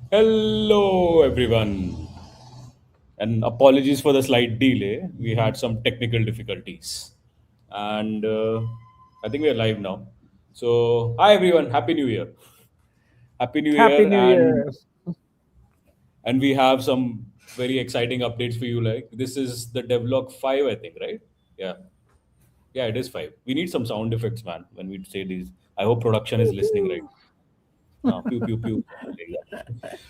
Hello, everyone, and apologies for the slight delay. We had some technical difficulties, and I think we are live now. So, hi everyone, Happy New Year! Happy New Happy Year, New and Year. we have some very exciting updates for you. Like this is the Devlog 5, I think, right? Yeah, yeah, it is 5. We need some sound effects, man, when we say these. I hope production is listening right. Pew pew pew, something like that.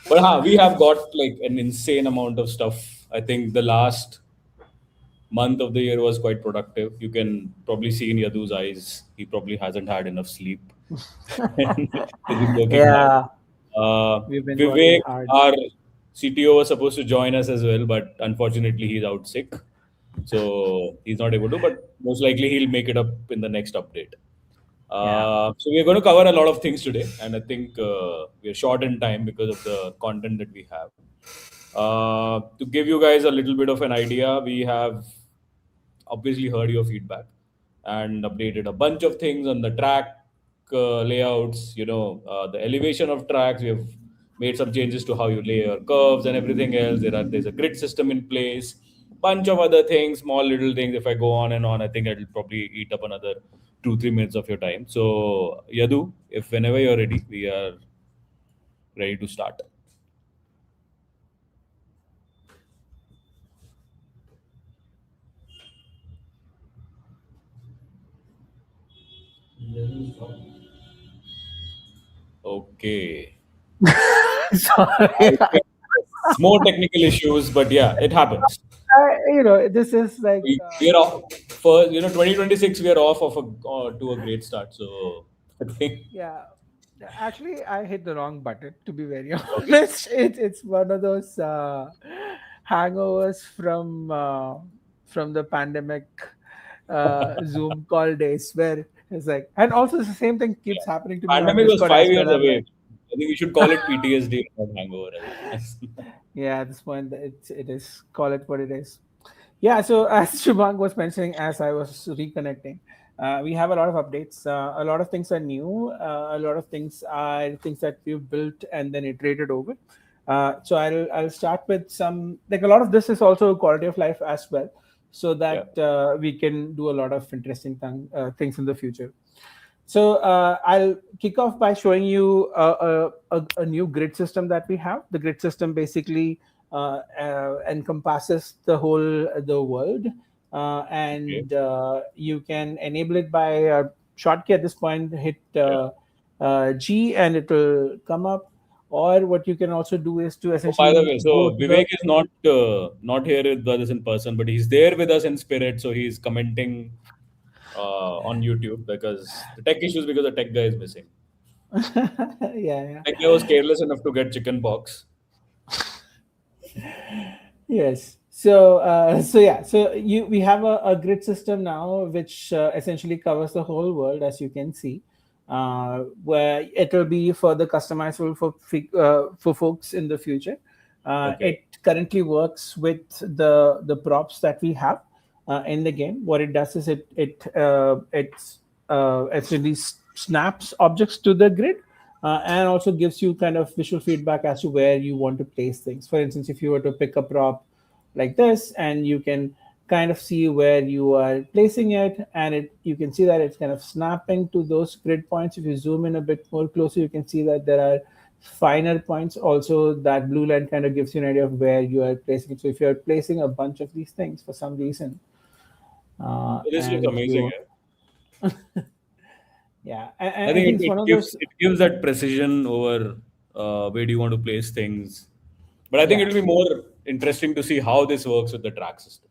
But we have got like an insane amount of stuff. I think the last month of the year was quite productive. You can probably see in Yadu's eyes, he probably hasn't had enough sleep. He's been working hard. Yeah, we've been working Vivek, hard. our CTO, was supposed to join us as well, but unfortunately he's out sick. So he's not able to, but most likely he'll make it up in the next update. Yeah. So we are going to cover a lot of things today, and I think we are short in time because of the content that we have. To give you guys a little bit of an idea, we have obviously heard your feedback and updated a bunch of things on the track layouts, the elevation of tracks. We have made some changes to how you lay your curves and everything else. There's a grid system in place, bunch of other things, small little things. If I go on and on, I think it'll probably eat up another 2-3 minutes of your time. So Yadu, if whenever you're ready, we are ready to start. Okay. I Sorry. think it's more technical issues, but yeah, it happens. This is like, We are off for 2026. We are off of to a great start. So I think yeah. Actually, I hit the wrong button, to be very okay. honest. It's one of those hangovers from the pandemic Zoom call days where it's like, and also the same thing keeps Yeah. happening to me on Pandemic was Discord as 5 years well. I'm away. like, I think we should call it PTSD, not hangover. I guess. yeah, at this point, it is, call it what it is. Yeah, so as Shubhang was mentioning, as I was reconnecting, we have a lot of updates. A lot of things are new. A lot of things are things that we've built and then iterated over. So I'll start with some, like, a lot of this is also quality of life as well, so Yeah. that we can do a lot of interesting things in the future. So I'll kick off by showing you a new grid system that we have. The grid system basically encompasses the world, Okay. and you can enable it by a shortcut at this point. Hit Yeah. G, and it will come up. Or what you can also do is to Oh, by the essentially way, go so to the Vivek is not here with us in person, but he's there with us in spirit. So he's commenting on YouTube because the tech issues because the tech guy is missing. yeah, Tech guy was careless enough to get chicken pox. yes. So we have a grid system now, which essentially covers the whole world, as you can see, where it will be further customizable for folks in the future. Okay. It currently works with the props that we have in the game. What it does is it actually snaps objects to the grid, and also gives you kind of visual feedback as to where you want to place things. For instance, if you were to pick a prop like this, and you can kind of see where you are placing it, and you can see that it's kind of snapping to those grid points. If you zoom in a bit more closer, you can see that there are finer points. Also, that blue line kind of gives you an idea of where you are placing it. So if you're placing a bunch of these things for some reason, This looks and if amazing. you Yeah. yeah, I I think think it's one of those. it gives that precision over where do you want to place things. But I think Yeah. it'll be more interesting to see how this works with the track system.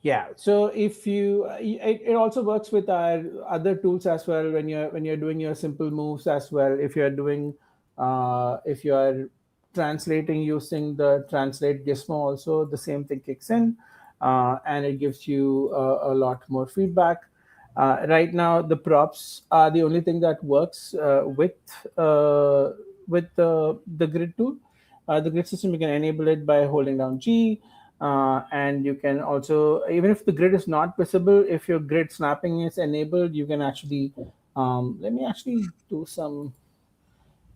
Yeah, so if it also works with our other tools as well. When you're doing your simple moves as well, if you are translating using the translate gizmo, also the same thing kicks in, and it gives you a lot more feedback. Right now, the props are the only thing that works with the grid tool. The grid system, you can enable it by holding down G, and you can also, even if the grid is not visible, if your grid snapping is enabled, you can actually let me actually do some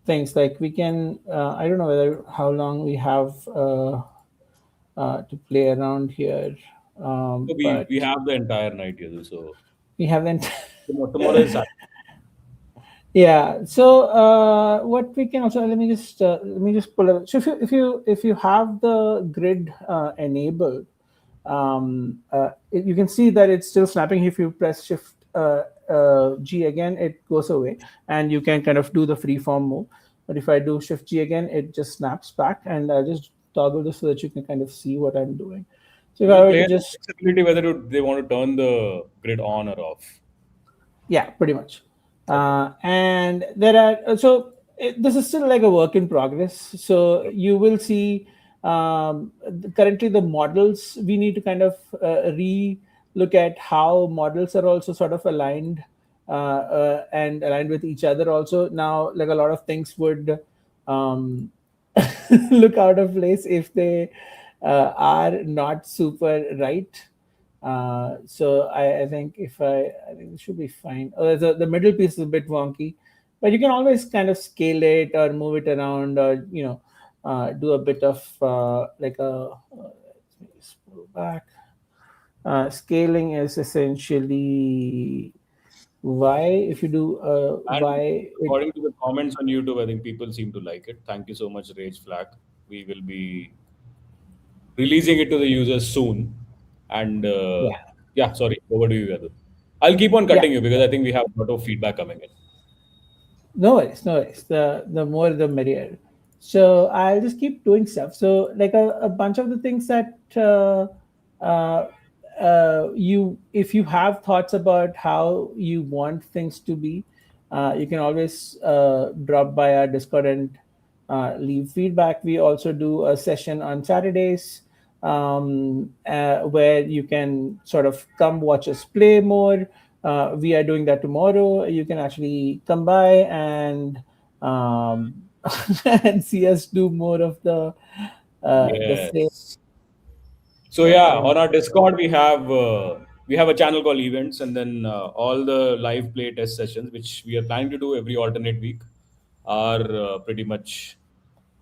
things like we can. I don't know whether how long we have to play around here, So we but have the entire night, Yadu. So we haven't. tomorrow is Saturday. Yeah. So what we can also let me just pull up. So if you have the grid enabled, you can see that it's still snapping. If you press Shift G again, it goes away, and you can kind of do the freeform move. But if I do Shift G again, it just snaps back, and I'll just toggle this so that you can kind of see what I'm doing. So if So I the were to player has just flexibility whether they want to turn the grid on or off. Yeah, pretty much. Okay. And there are this is still like a work in progress. So Yep. you will see currently the models we need to kind of re look at how models are also sort of aligned and aligned with each other. Also now, like a lot of things would um, look out of place if they are not super right. So I think I think it should be fine. The middle piece is a bit wonky, but you can always kind of scale it or move it around, or do a bit of like a. Let me just pull back. Scaling is essentially y. If you do And y, it according to the comments on YouTube, I think people seem to like it. Thank you so much, Rage Flag. We will be releasing it to the users soon. And yeah. yeah, sorry, over to you, Yadu. I'll keep on Yeah. cutting you because I think we have a lot of feedback coming in. No worries, no worries. The more the merrier. So I'll just keep doing stuff. So like a bunch of the things that uh, you if you have thoughts about how you want things to be, you can always drop by our Discord and leave feedback. We also do a session on Saturdays where you can sort of come watch us play more. We are doing that tomorrow. You can actually come by and um, and see us do more of the same. Yes. So What yeah, I'm on our Discord we have a channel called Events, and then all the live play test sessions, which we are planning to do every alternate week, are pretty much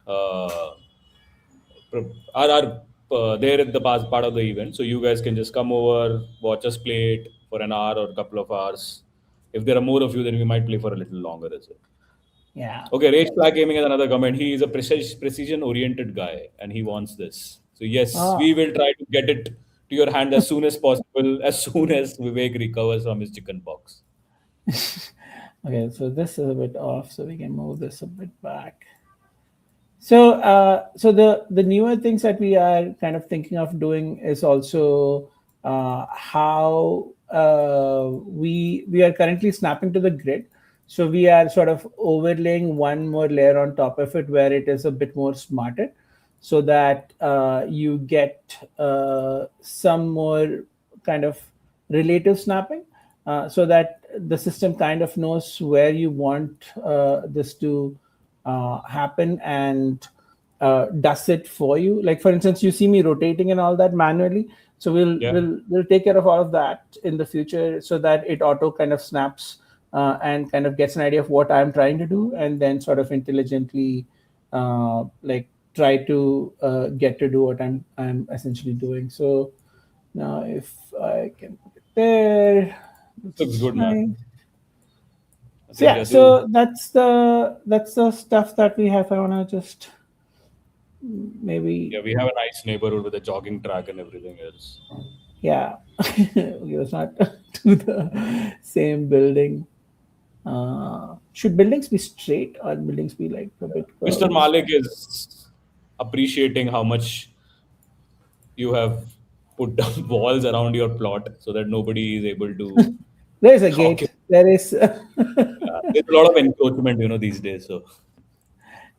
uh, are there at the past part of the event. So you guys can just come over, watch us play it for an hour or a couple of hours. If there are more of you, then we might play for a little longer as well. Yeah. Okay, Rage Flag Gaming has another comment. He is a precision oriented guy and he wants this. So, yes, Ah. we will try to get it to your hand as soon as possible, as soon as Vivek recovers from his chicken pox. Okay, so this is a bit off, so we can move this a bit back. So the newer things that we are kind of thinking of doing is also how we are currently snapping to the grid. So we are sort of overlaying one more layer on top of it where it is a bit more smarter, so that you get some more kind of relative snapping, so that the system kind of knows where you want this to happen and does it for you. Like for instance, you see me rotating and all that manually. So Yeah. we'll take care of all of that in the future, so that it auto kind of snaps and kind of gets an idea of what I'm trying to do, and then sort of intelligently like try to get to do what I'm essentially doing. So now if I can put it there, Looks that's good, man. nice. I So think yeah, Yadu, so that's the stuff that we have. I wanna just maybe yeah, we have a nice neighborhood with a jogging track and everything else. yeah. Okay, let's not to the same building. Should buildings be straight or buildings be like a bit Mr. curved? Malik is appreciating how much you have put down walls around your plot so that nobody is able to There's a talk. gate. There is There's a lot of encroachment, these days. So,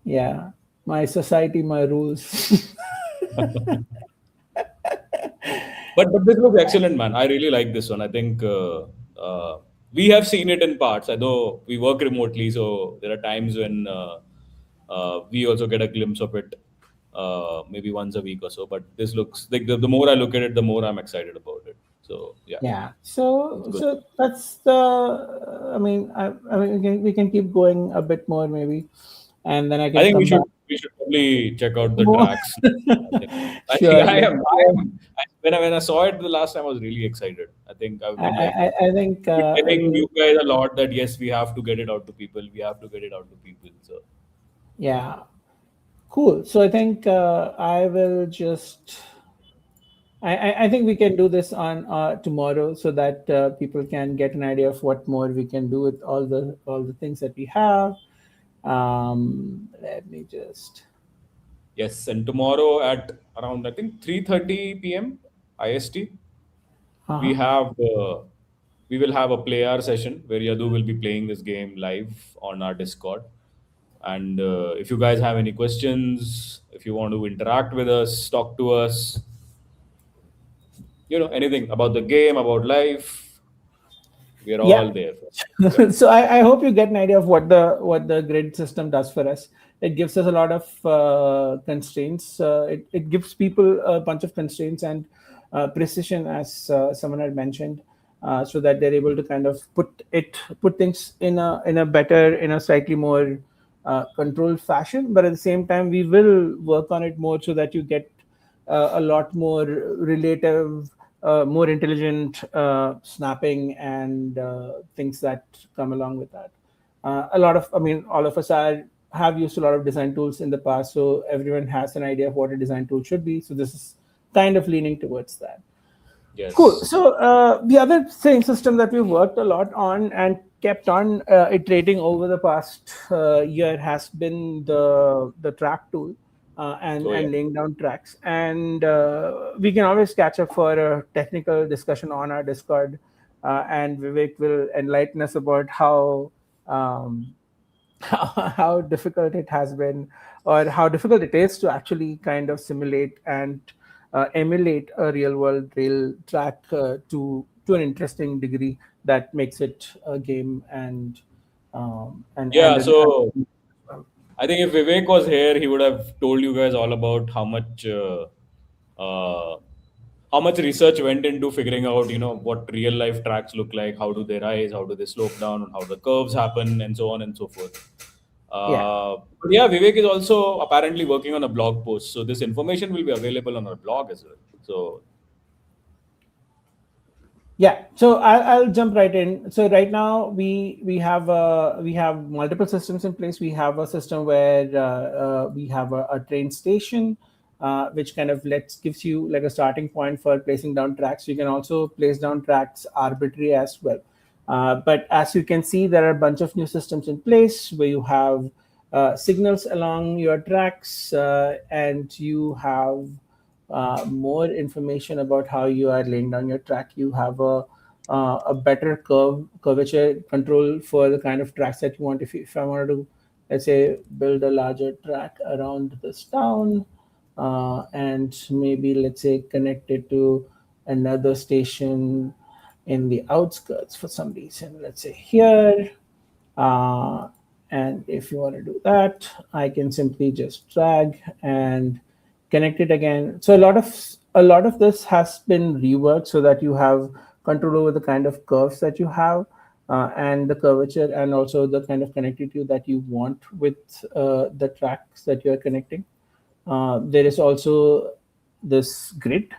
yeah. My society, my rules. but this looks excellent, man. I really like this one. I think we have seen it in parts. I know we work remotely, so there are times when we also get a glimpse of it, maybe once a week or so. But this looks like the more I look at it, the more I'm excited about it. So yeah, Yeah. it's So good. that's the. I mean, we can keep going a bit more maybe. and then I I can think come back. we should probably check out the More. tracks. I think Sure. when I saw it the last time, I was really excited. I think I've been like I think telling you guys a lot that yes, we have to get it out to people. We have to get it out to people. So yeah, cool. So I think I will just. I think we can do this on tomorrow so that people can get an idea of what more we can do with all the things that we have. Let me just. yes, and tomorrow at around I think 3:30 p.m. IST, we Uh-huh. have we will have a play hour session where Yadu will be playing this game live on our Discord. And if you guys have any questions, if you want to interact with us, talk to us, anything about the game, about life, we are Yeah. all there. Yep. So I hope you get an idea of what the grid system does for us. It gives us a lot of constraints. It gives people a bunch of constraints and precision, as someone had mentioned, so that they're able to kind of put things in a better, in a slightly more controlled fashion. But at the same time, we will work on it more so that you get a lot more relative, more intelligent snapping and things that come along with that. I mean, all of us have used a lot of design tools in the past, so everyone has an idea of what a design tool should be. So this is kind of leaning towards that. Cool. Yes. So the other thing system that we worked a lot on and kept on iterating over the past year has been the track tool, and Oh yeah. laying down tracks. And we can always catch up for a technical discussion on our Discord, and Vivek will enlighten us about um, how difficult it has been, or how difficult it is to actually kind of simulate and emulate a real world rail track to an interesting degree that makes it a game and Yeah. an So I think if Vivek was here, he would have told you guys all about uh, how much research went into figuring out, what real life tracks look like, how do they rise, how do they slope down, and how the curves happen, and so on and so forth. yeah. But yeah, Vivek is also apparently working on a blog post, so this information will be available on our blog as well. So Yeah, so I'll jump right in. So right now we have multiple systems in place. We have a system where we have a train station, which kind of lets gives you like a starting point for placing down tracks. You can also place down tracks arbitrary as well. But as you can see, there are a bunch of new systems in place where you have signals along your tracks, and you have more information about how you are laying down your track. You have a better curvature control for the kind of tracks that you want. If I wanted to, let's say, build a larger track around this town, and maybe let's say connect it to another station in the outskirts for some reason. Let's say here, uh, and if you want to do that, I can simply just drag and connect it again. So a lot of this has been reworked so that you have control over the kind of curves that you have, and the curvature, and also the kind of connectivity that you want with the tracks that you are connecting. There is also this grid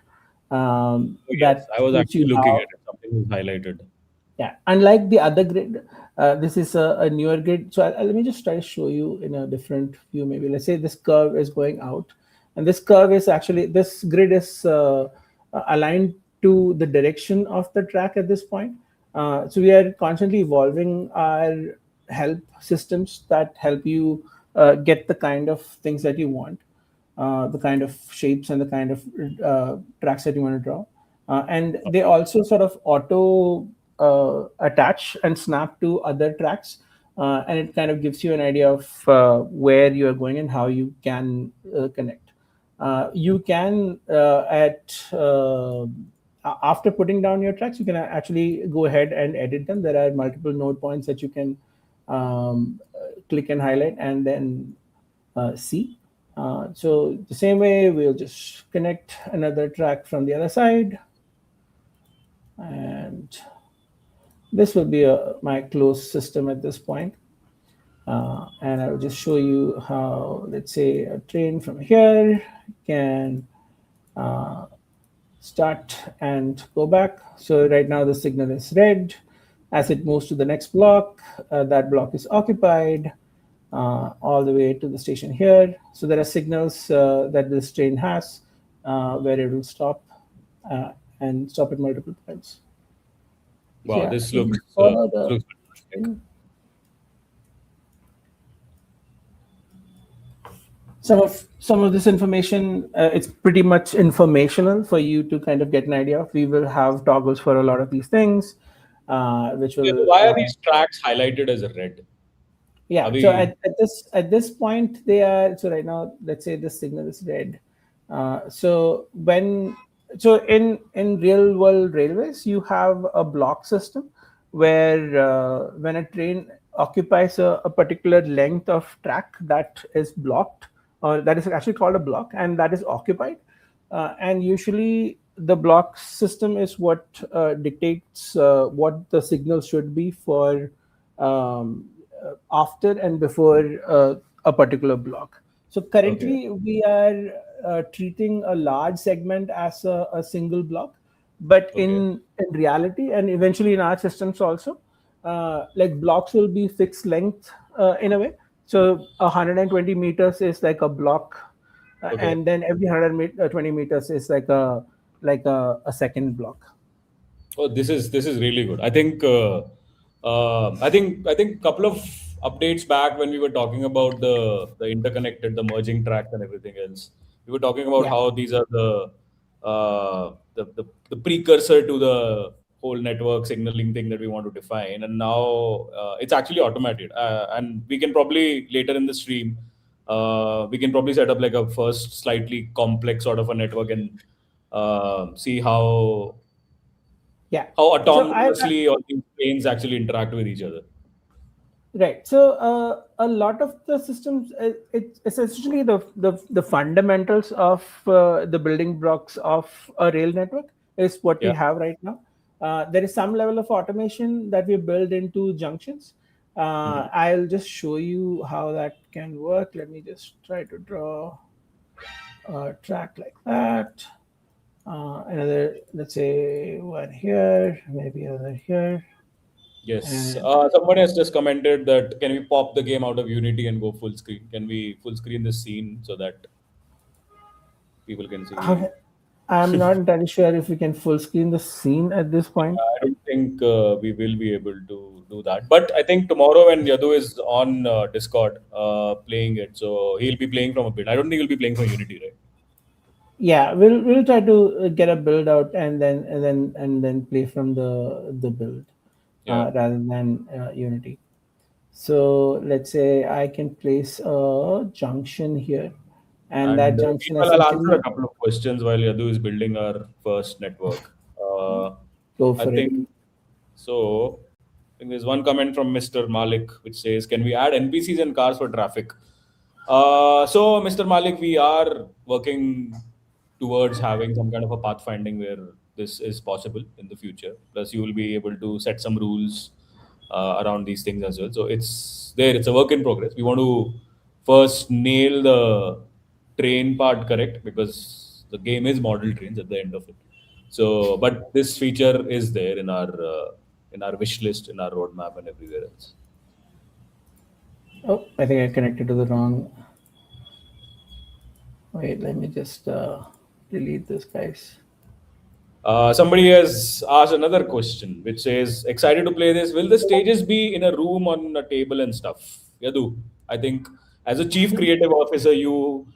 oh, yes, that I was gives actually you looking how. at it. Something was highlighted. Yeah, unlike the other grid, this is a newer grid. So let me just try to show you in a different view. Maybe let's say this curve is going out, and this curve is actually, this grid is aligned to the direction of the track at this point. So we are constantly evolving our help systems that help you get the kind of things that you want, the kind of shapes and the kind of tracks that you want to draw. And they also sort of auto attach and snap to other tracks. And it kind of gives you an idea of where you are going and how you can connect. You can, after putting down your tracks, you can actually go ahead and edit them. There are multiple node points that you can click and highlight and then see. So the same way, we'll just connect another track from the other side, and this will be my closed system at this point. And I'll just show you how, let's say, a train from here can uh, start and go back. So right now the signal is red. As it moves to the next block, that block is occupied all the way to the station here. So there are signals that this train has where it will stop uh, and stop at multiple points. So Wow, yeah, this if looks you follow this the looks fantastic. some of this information, it's pretty much informational for you to kind of get an idea of. We will have toggles for a lot of these things, which Okay, so will why are these tracks highlighted as red? Are yeah. So we at this point they are, so right now let's say the signal is red. So when, so in real world railways you have a block system where when a train occupies a particular length of track that is blocked, or that is actually called a block, and that is occupied, and usually the block system is what dictates what the signal should be for um, after and before a particular block. So okay? currently we are treating a large segment as a single block, but Okay. in reality and eventually in our systems also, like blocks will be fixed length in a way. So 120 meters is like a block, Okay. and then every 120 meters is like a second block. Oh, this is really good. I think couple of updates back when we were talking about the interconnected, the merging tracks and everything else. We were talking about Yeah. how these are the precursor to the whole network signaling thing that we want to define, and now it's actually automated. And we can probably later in the stream, we can probably set up like a first slightly complex sort of a network and see Yeah. how So I autonomously all these planes actually interact with each other. Right. So a lot of the systems, it's essentially the fundamentals of the building blocks of a rail network is what we Yeah. have right now. There is some level of automation that we build into junctions. Hmm. I'll just show you how that can work. Let me just try to draw a track like that. Another, let's say, one here, maybe another here, Yes. and Someone has just commented that can we pop the game out of Unity and go full screen? Can we full screen this scene so that people can see? I'm not entirely sure if we can full screen the scene at this point. I don't think we will be able to do that. But I think tomorrow when Yadu is on Discord playing it, so he'll be playing from a bit. I don't think he'll be playing from Unity, right? Yeah, we'll try to get a build out and then play from the build Yeah. rather than Unity. So let's say I can place a junction here, and that And junction meanwhile, I'll answer a essentially couple of questions while Yadu is building our first network. go I for it. think so. I think there's one comment from Mr. Malik which says, "Can we add NPCs and cars for traffic?" So, Mr. Malik, we are working towards having some kind of a pathfinding where this is possible in the future. Plus, you will be able to set some rules around these things as well. So it's there. It's a work in progress. We want to first nail the train part correct because the game is model trains at the end of it. So, but this feature is there in our wish list, in our roadmap, and everywhere else. Oh, I think I connected to the wrong. Wait, let me just delete this, guys. Somebody has asked another question, which says, "Excited to play this. Will the stages be in a room on a table and stuff?" Yadu, I think as a chief creative officer, you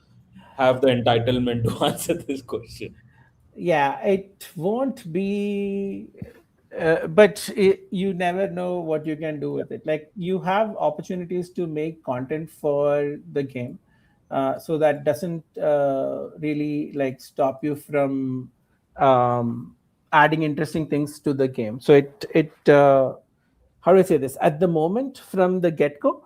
have the entitlement to answer this question. Yeah, it won't be, but you never know what you can do Yeah. with it. Like you have opportunities to make content for the game, so that doesn't really like stop you from um, adding interesting things to the game. So it how do I say this? At the moment, from the get go,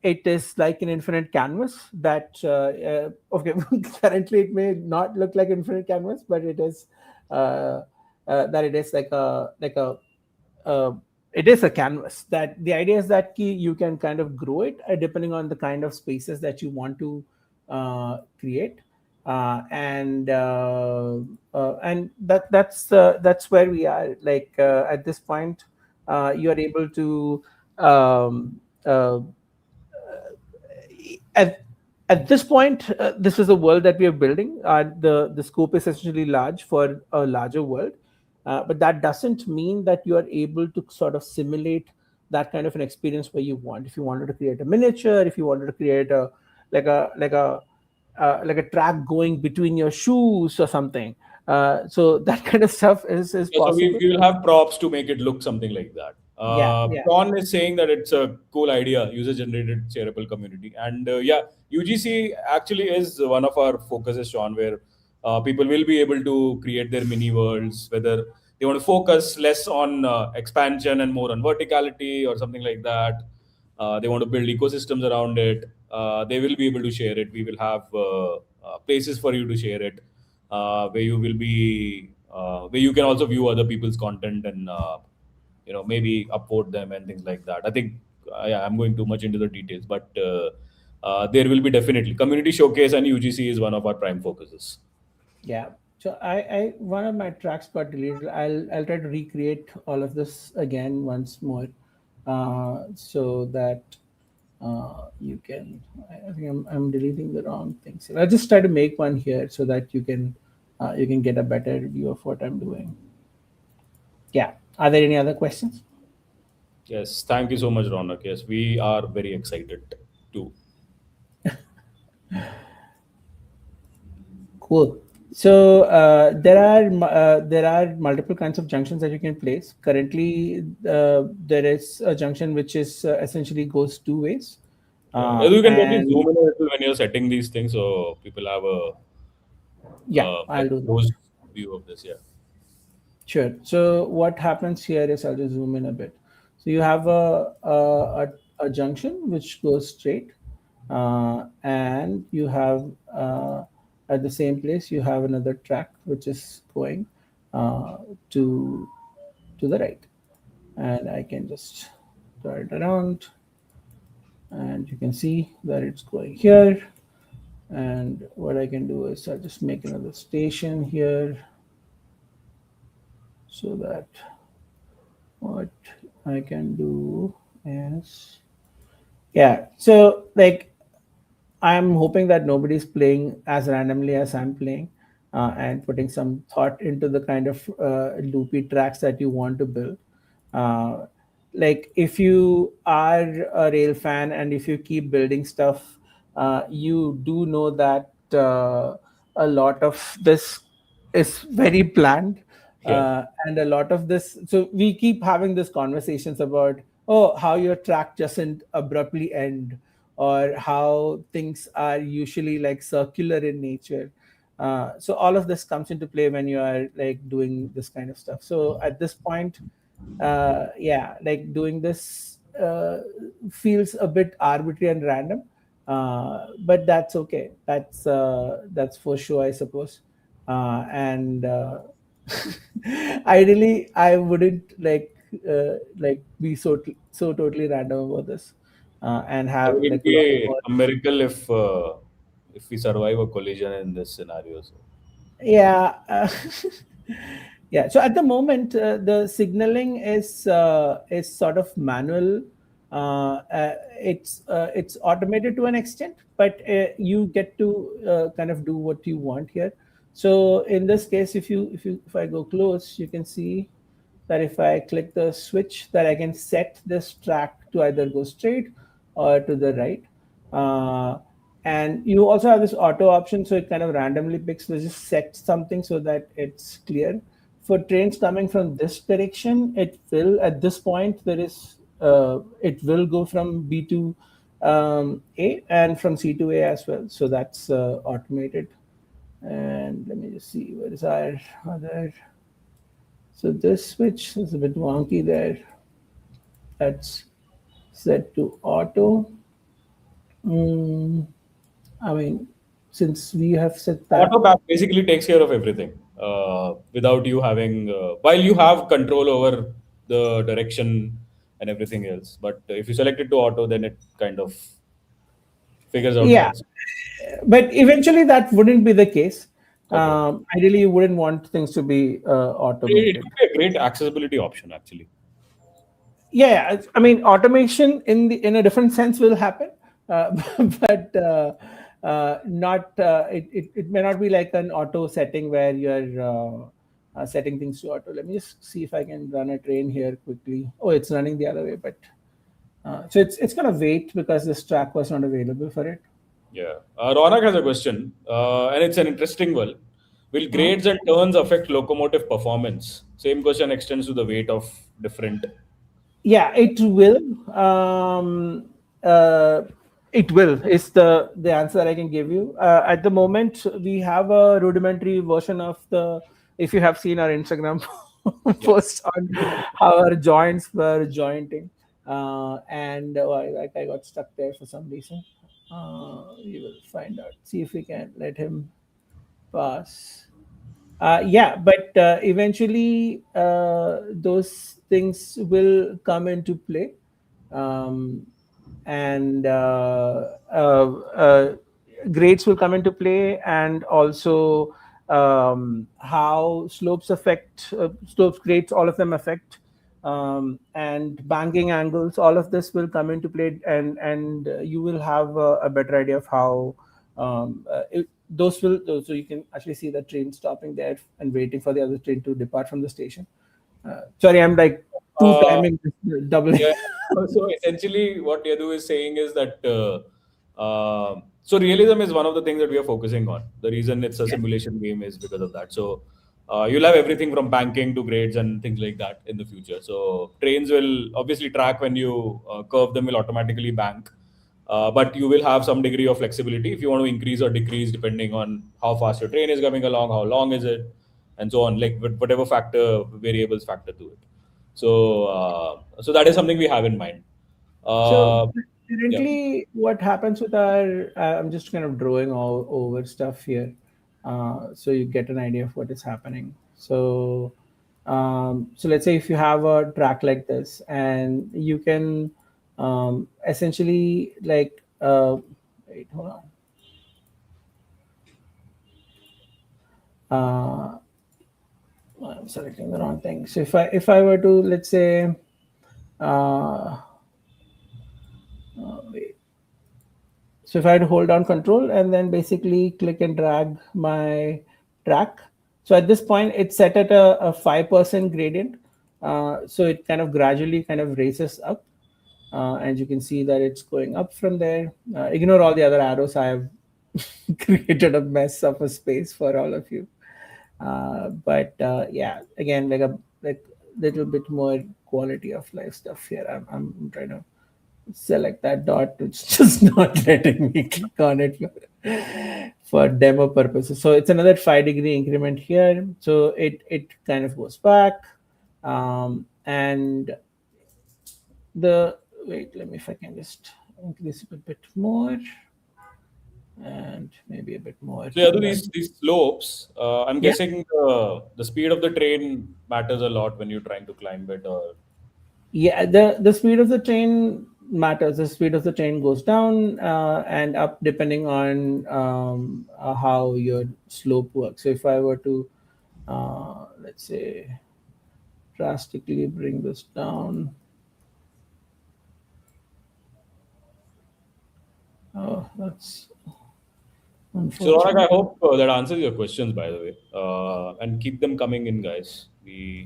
it is like an infinite canvas that, okay, currently it may not look like infinite canvas, but it is, that it is like a It is a canvas. That the idea is that you can kind of grow it depending on the kind of spaces that you want to create, and that's where we are. Like at this point, you are able to um, uh, at at this point, this is a world that we are building. The scope is essentially large for a larger world, but that doesn't mean that you are able to sort of simulate that kind of an experience where you want. If you wanted to create a miniature, if you wanted to create a like a like a like a track going between your shoes or something, so that kind of stuff is Yeah, so possible. we will have props to make it look something like that. Yeah, yeah, Sean is saying that it's a cool idea, user-generated shareable community, and yeah, UGC actually is one of our focuses, Sean, where people will be able to create their mini worlds, whether they want to focus less on expansion and more on verticality or something like that. They want to build ecosystems around it. They will be able to share it. We will have places for you to share it, where you will be where you can also view other people's content and maybe upvote them and things like that. I think yeah, I'm going too much into the details, but there will be definitely community showcase, and UGC is one of our prime focuses. yeah. So I one of my tracks got deleted. I'll try to recreate all of this again once more, so that you can. I think I'm deleting the wrong things. I'll just try to make one here so that you can get a better view of what I'm doing. Yeah. Are there any other questions? Yes, thank you so much, Ronak. Yes, we are very excited too. Cool. So there are multiple kinds of junctions that you can place. Currently, there is a junction which is essentially goes two ways, Yeah, you can probably and zoom in a little when you're setting these things, so people have a yeah, like I'll do that. close view of this. Yeah. Sure. So what happens here is I'll just zoom in a bit. So you have a junction which goes straight, and you have at the same place you have another track which is going uh, to to the right, and I can just turn it around, and you can see that it's going here. And what I can do is I'll just make another station here so that what I can do is, yeah. So like I'm hoping that nobody's playing as randomly as I'm playing, and putting some thought into the kind of loopy tracks that you want to build. Uh, like if you are a rail fan and if you keep building stuff, you do know that a lot of this is very planned, Yeah. and a lot of this. So we keep having these conversations about, oh, how your track doesn't abruptly end, or how things are usually like circular in nature. So all of this comes into play when you are like doing this kind of stuff. So at this point, yeah, like doing this feels a bit arbitrary and random, but that's okay. That's for sure, I suppose. And ideally I wouldn't like be so totally random about this, and It have will like a lot be more. a miracle if we survive a collision in this scenario. So Yeah. Yeah, so at the moment the signaling is sort of manual. It's automated to an extent, but you get to kind of do what you want here. So in this case, if I go close, you can see that if I click the switch, that I can set this track to either go straight or to the right. Uh, and you also have this auto option, so it kind of randomly picks. So just set something so that it's clear. For trains coming from this direction, it will at this point there is it will go from B to A, and from C to A as well. So that's automated. And let me just see where is our other. So this switch is a bit wonky there. That's set to auto. Mm, I mean, since we have set that, autoback basically takes care of everything without you having while you have control over the direction. and everything else. But if you select it to auto, then it kind of figures out Yeah, things. but eventually that wouldn't be the case. Okay. Ideally, you wouldn't want things to be It automated. could be a great accessibility option, actually. Yeah, I mean, automation in a different sense will happen, but not it may not be like an auto setting where you're setting things to auto. Let me just see if I can run a train here quickly. Oh, it's running the other way, but so it's gonna wait because this track was not available for it. Yeah. Ronak has a question, and it's an interesting one. Will Mhm. grades and turns affect locomotive performance? Same question extends to the weight of different. Yeah, it will. Uh, it will. Is the answer I can give you. At the moment, we have a rudimentary version of the. If you have seen our Instagram Yeah. post on how our joints were jointing, and I got stuck there for some reason. We will find out. See if we can let him pass. Yeah, but eventually those things will come into play, um, and grades will come into play, and also how slopes affect slopes, grades, all of them affect, and banking angles. All of this will come into play, and you will have a better idea of how so you can actually see the train stopping there and waiting for the other train to depart from the station. Sorry, I'm like two Uh, timing doubling. Yeah. So essentially, what Yadu is saying is that so realism is one of the things that we are focusing on. The reason it's a Yeah. simulation game is because of that. So you'll have everything from banking to grades and things like that in the future. So trains will obviously track when you curve them will automatically bank, but you will have some degree of flexibility if you want to increase or decrease depending on how fast your train is coming along, how long is it, and so on. Like whatever factor variables factor to it. So that is something we have in mind. So Uh, yeah. currently, what happens with our? I'm just kind of drawing all over stuff here, so you get an idea of what is happening. So let's say if you have a track like this, and you can essentially like wait, hold on. Uh, I'm selecting the wrong thing. So if I were to, let's say, uh, wait. So if I had to hold down control and then basically click and drag my track. So at this point, it's set at a 5% gradient. So it kind of gradually kind of races up. And you can see that it's going up from there. Ignore all the other arrows. I have created a mess of a space for all of you. But yeah, again, like little bit more quality of life stuff here. I'm trying to select that dot. It's just not letting me click on it for demo purposes. So it's another 5-degree increment here. So it kind of goes back, and the wait. Let me if I can just increase it a bit more, and maybe a bit more So yeah, on that. these slopes. I'm Yeah. guessing the speed of the train matters a lot when you're trying to climb it. Or Yeah, the speed of the train matters. The speed of the train goes down and up depending on how your slope works. So if I were to, let's say, drastically bring this down, oh, that's so, Ronak, I unfortunate. hope that answers your questions. By the way, and keep them coming in, guys. Yeah.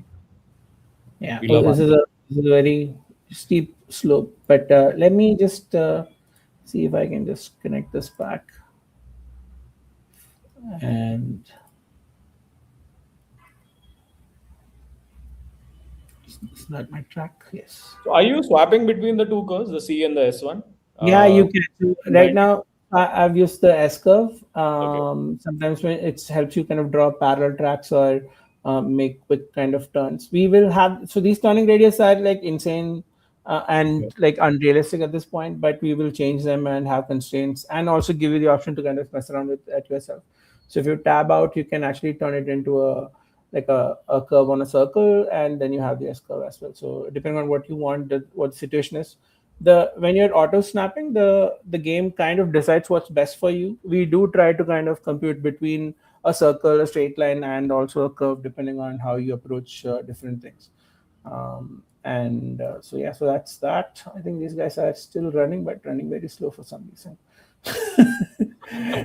We Oh, love answers. this is a very steep slope. But let me just see if I can just connect this back, and is that my track? Yes. So are you swapping between the two curves, the C and the S1? Yeah, Uh, you can. So right Mind. now, I've used the S curve. Okay. Sometimes when it helps you kind of draw parallel tracks or make quick kind of turns. We will have so these turning radius are like insane Yeah. and like unrealistic at this point, but we will change them and have constraints and also give you the option to kind of mess around with at yourself. So if you tab out, you can actually turn it into a like a curve on a circle, and then you have the S curve as well. So depending on what you want, what the situation is, the when you're auto snapping, the game kind of decides what's best for you. We do try to kind of compute between a circle, a straight line, and also a curve, depending on how you approach different things. And so yeah, so that's that. I think these guys are still running, but running very slow for some reason.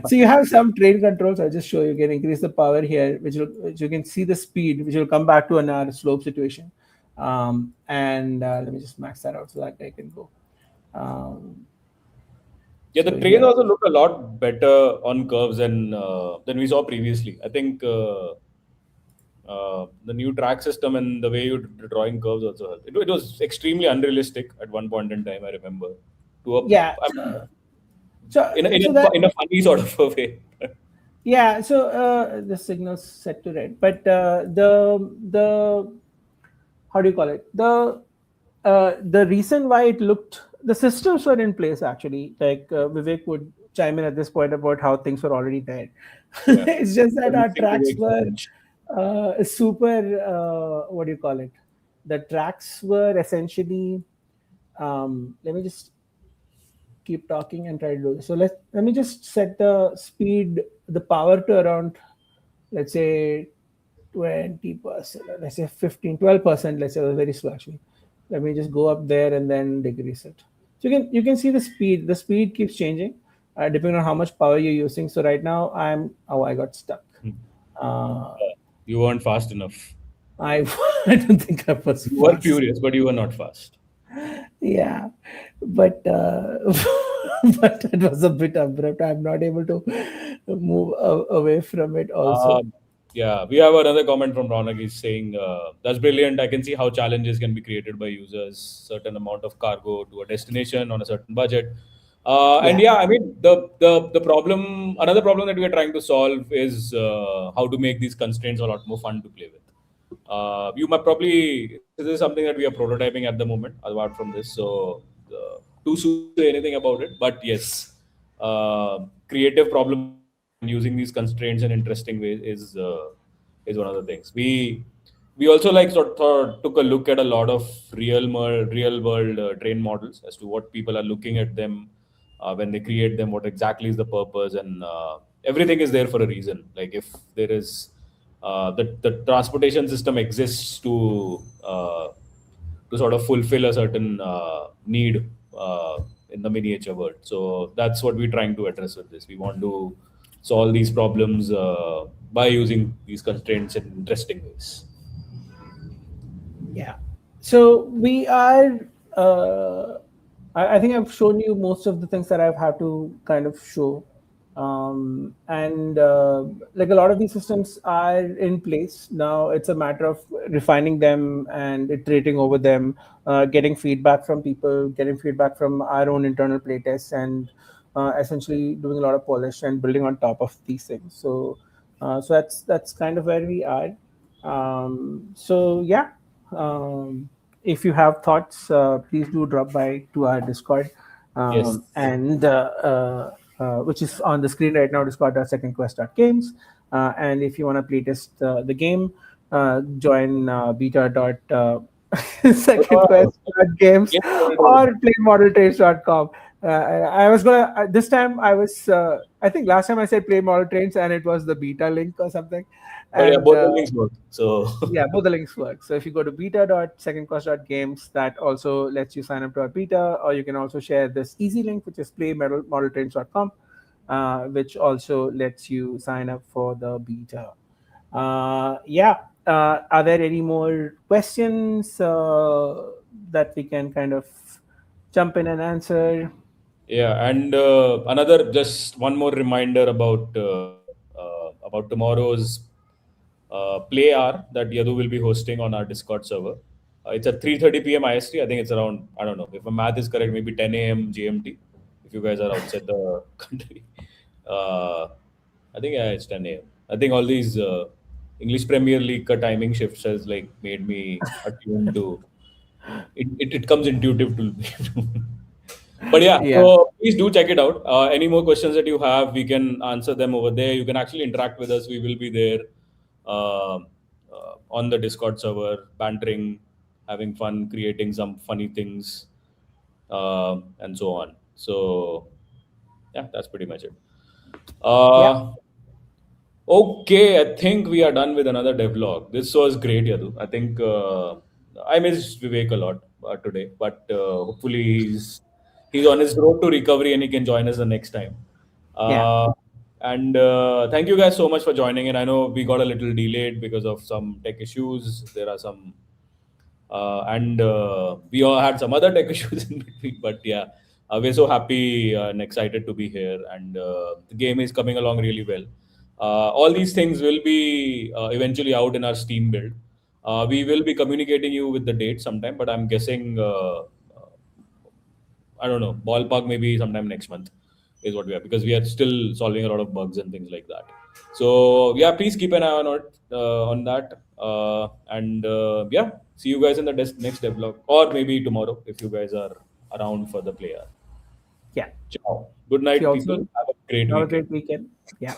So you have some train controls. I'll just show you. You can increase the power here, which you can see the speed, which will come back to another slope situation. And let me just max that out so that I can go. Um, Yeah, the so trains here, also look a lot better on curves than we saw previously. I think the new track system and the way you're drawing curves also helped. It was extremely unrealistic at one point in time. I remember, to a yeah. I mean, So in a, in so that a, in a funny sort of a way. yeah. So the signal's set to red, but the how do you call it, the reason why it looked, the systems were in place actually, like Vivek would chime in at this point about how things were already there. Yeah, It's just we're that our missing tracks Vivek's were punch. super what do you call it, the tracks were essentially let me just keep talking and try to do this. So let me just set the speed, the power to around, let's say 20%, let's say 15, 12%, let's say. It was very slow actually. Let me just go up there and then decrease it. So you can see the speed keeps changing depending on how much power you're using. So right now I got stuck. uh, You weren't fast enough. I I don't think I was You were fast. furious, but you were not fast. Yeah, but but it was a bit abrupt. I'm not able to move away from it also. Um, yeah, we have another comment from Ronak. He's saying, "That's brilliant. I can see how challenges can be created by users. Certain amount of cargo to a destination on a certain budget." And Yeah, yeah, I mean the problem. Another problem that we are trying to solve is how to make these constraints a lot more fun to play with. You might probably this is something that we are prototyping at the moment. Apart from this, so too soon to say anything about it. But yes, creative problem solving and using these constraints in interesting ways is one of the things. We also like took a look at a lot of real world train models as to what people are looking at them when they create them, what exactly is the purpose, and everything is there for a reason. Like if there is the transportation system exists to sort of fulfill a certain need in the miniature world. So that's what we're trying to address with this. We want to solve these problems by using these constraints in interesting ways. yeah. So we are. Uh, I think I've shown you most of the things that I've had to kind of show, and like a lot of these systems are in place now. It's a matter of refining them and iterating over them, getting feedback from people, getting feedback from our own internal playtests, and essentially doing a lot of polish and building on top of these things. So that's kind of where we are. So yeah, if you have thoughts, please do drop by to our Discord, Yes. and which is on the screen right now, discord.secondquest.games. And if you want to playtest the game, join beta.secondquest.games Yes. or playmodeltrains.com. I was gonna this time I was I think last time I said play model trains and it was the beta link or something, But yeah, and both the links work. So yeah, both the links work. So if you go to beta.secondcost.games, that also lets you sign up to our beta, or you can also share this easy link, which is playmodeltrains.com, which also lets you sign up for the beta. Yeah. Are there any more questions that we can kind of jump in and answer? yeah, and another just one more reminder about tomorrow's play hour that Yadu will be hosting on our Discord server. It's at 3:30 p.m. IST. I think it's around, I don't know if my math is correct, maybe 10 a.m. GMT. If you guys are outside the country, uh, I think yeah, it's 10 a.m. I think all these English Premier League timing shifts has like made me attuned to it comes intuitive to me. But yeah, Yeah. so please do check it out. Any more questions that you have, we can answer them over there. You can actually interact with us. We will be there. Um on the Discord server, bantering, having fun, creating some funny things, and so on. So yeah, that's pretty much it. Yeah, Uh, Okay, I think we are done with another devlog. This was great, Yadu. I think I missed Vivek a lot today, but hopefully he's on his road to recovery and he can join us the next time. yeah, Uh, and thank you guys so much for joining in. I know we got a little delayed because of some tech issues. There are some and we all had some other tech issues in between, but yeah, we're so happy and excited to be here, and the game is coming along really well. All these things will be eventually out in our Steam build. We will be communicating you with the date sometime, but I'm guessing I don't know, ballpark maybe sometime next month is what we are, because we are still solving a lot of bugs and things like that. So yeah, please keep an eye on it, on that, and yeah, see you guys in the next devlog, or maybe tomorrow if you guys are around for the player. yeah. Ciao. Good See you night, people. also. Have a great Have a weekend. great weekend. Yeah.